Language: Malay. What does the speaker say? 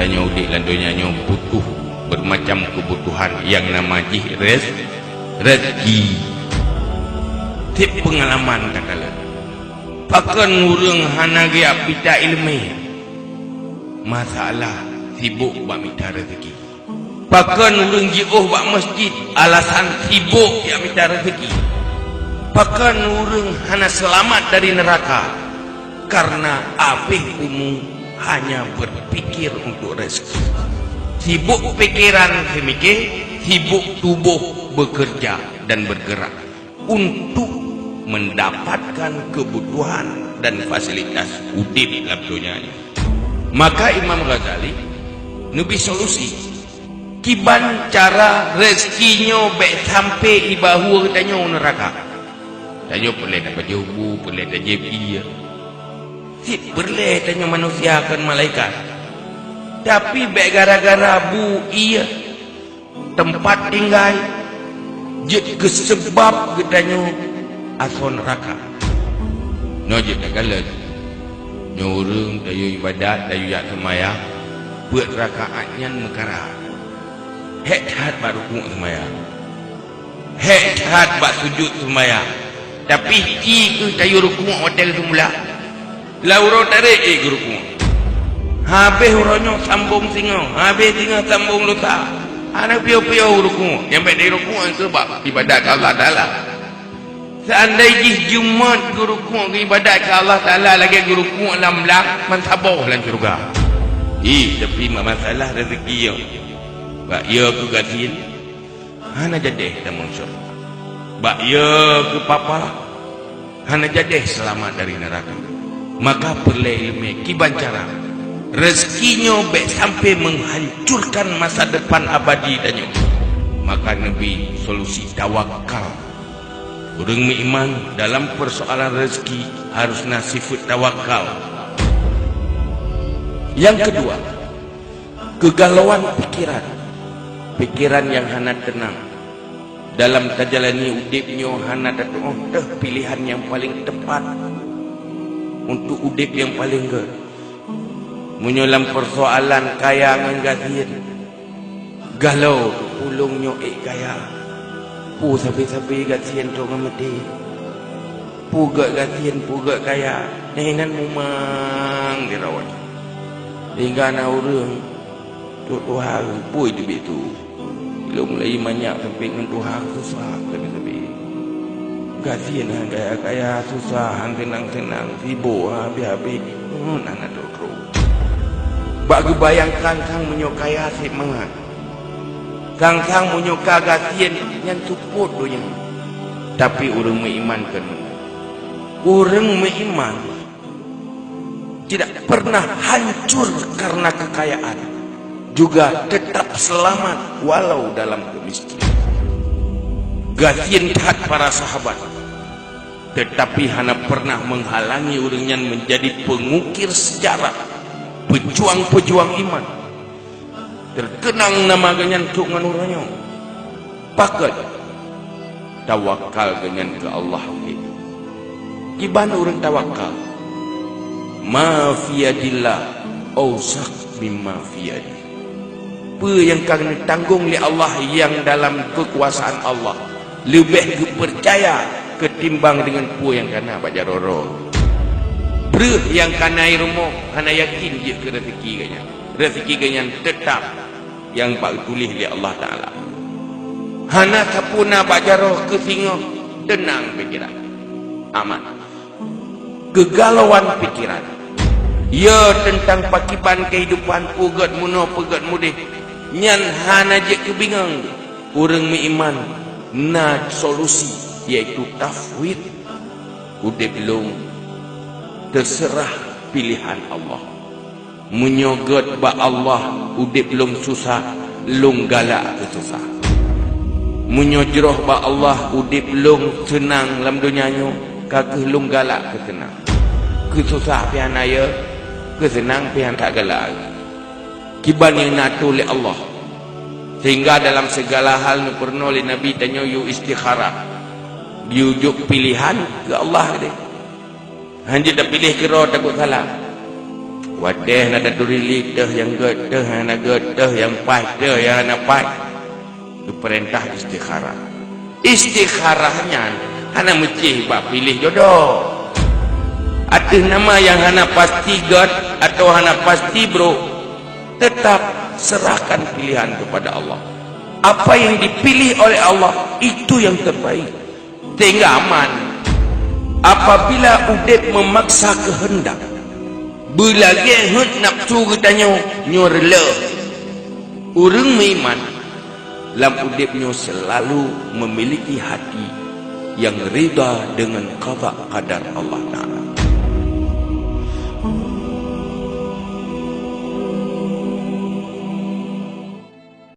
tanya udik lan dunianya butuh bermacam kebutuhan yang nama rezeki. Tip pengalaman katalah pakan urang hana ge apita ilmu masalah sibuk bak minta rezeki. Pakan urang jiuh bak masjid alasan sibuk ya minta rezeki. Pakan urang hana selamat dari neraka karena apih umum hanya berpikir untuk rezeki. Sibuk pikiran semikir, sibuk tubuh bekerja dan bergerak untuk mendapatkan kebutuhan dan fasilitas udip dalam dunianya. Maka Imam Ghazali nubi solusi kiban cara rezekinya baik sampai di bahu tanya neraka. Tanya boleh dapat jubu, boleh dapat jepi. Boleh tanya manusia akan malaikat. Tapi baik gara-gara bu iya tempat tinggal jet kesebab katanya ason neraka. No je tagalan. Nyoreng dayu ibadat dayu yak semayang buat rakaatnya mekara. Hek baru ku semayang. Hek bak sujud semayang. Tapi ki ku dayu ruku hotel semula. Lauro tarik ruku. Habis uronyo sambung singo, habis singo sambung luta. Anak piau-piau ruku. Yang baik dari ruku sebab ibadat Allah Taala. Seandainya Jumat guruku ibadat ke Allah Ta'ala lagi guruku alam lak mensabuh dalam syurga. Tapi masalah rezeki ya. Bak ya ke gatin hana jadeh dalam syurga. Bak ya ke papa hana jadeh selamat dari neraka. Maka perlu ilmu kiban cara rezekinya baik sampai menghancurkan masa depan abadi tanya. Maka Nabi solusi tawakal. Orang beriman dalam persoalan rezeki harus sifat tawakal. Yang kedua, kegalauan pikiran. Pikiran yang hana tenang. Dalam tajalani udipnya hana datang pilihan yang paling tepat untuk udip yang paling good. Menyolam persoalan kaya ngan gatin. Galau pulungnya kaya. Pu sabi-sabi gatian tu ngamati. Pu gatian pu kaya. Nehinan memang dirawat. Hingga na urang tu Tuhan pu itu begitu. Belum lagi banyak sampai dengan Tuhan susah sabi-sabi. Gatian kaya susah, tenang-tenang, sibuk habis-habis. Nana tu. Bagi bayangkan sang menyokaya semangat. Sang menyuka gatian yang support donya. Tapi orang mengimankan. Orang beriman tidak pernah hancur karena kekayaan. Juga tetap selamat walau dalam kemiskinan. Gatian taat para sahabat. Tetapi hanya pernah menghalangi orangnya menjadi pengukir sejarah. Pejuang-pejuang iman. Terkenang nama ganyan tuk nganuranya. Pakat tawakal ganyan ke Allah. Kiban orang tawakal. Ma fiyadillah awsaq mimma fiyadi. Apa yang kami tanggung oleh Allah yang dalam kekuasaan Allah lebih percaya ketimbang dengan apa yang kena bajaroro. Ber yang kena rumah kena yakin dia ke rezeki ganyan. Rezeki ganyan tetap yang pak tulis oleh Allah Ta'ala. Hana sapuna bajaroh ke singo tenang pikiran aman. Kegalauan pikiran ya tentang pakiban kehidupan pugat muno pugat mudih nyan hana je kebingung. Orang beriman na solusi yaitu tafwid. Udah belum terserah pilihan Allah. Menyogot ba Allah udah belum susah lung galak ke susah. Menyojroh ba Allah udah belum senang dalam dunianya kageh lung galak ke senang. Ke susah pian aya ke senang pian tak galak. Kiban yang natu oleh Allah. Sehingga dalam segala hal nu pernah oleh Nabi tanya yu istikharah. Diujuk pilihan ke Allah dia. Hanya dah pilih kira takut salah. Wadah nak duri dah yang getah nak getah yang pai dah yang nak pai. Itu perintah istikharah. Istikharahnya hana mesti bak pilih jodoh. Ada nama yang hana pasti god atau hana pasti bro. Tetap serahkan pilihan kepada Allah. Apa yang dipilih oleh Allah itu yang terbaik. Tinggal aman. Apabila udip memaksa kehendak, bila gehut nafsu katanya nyorla, urang meiman lam udipnya selalu memiliki hati yang rida dengan qada qadar Allah Ta'ala.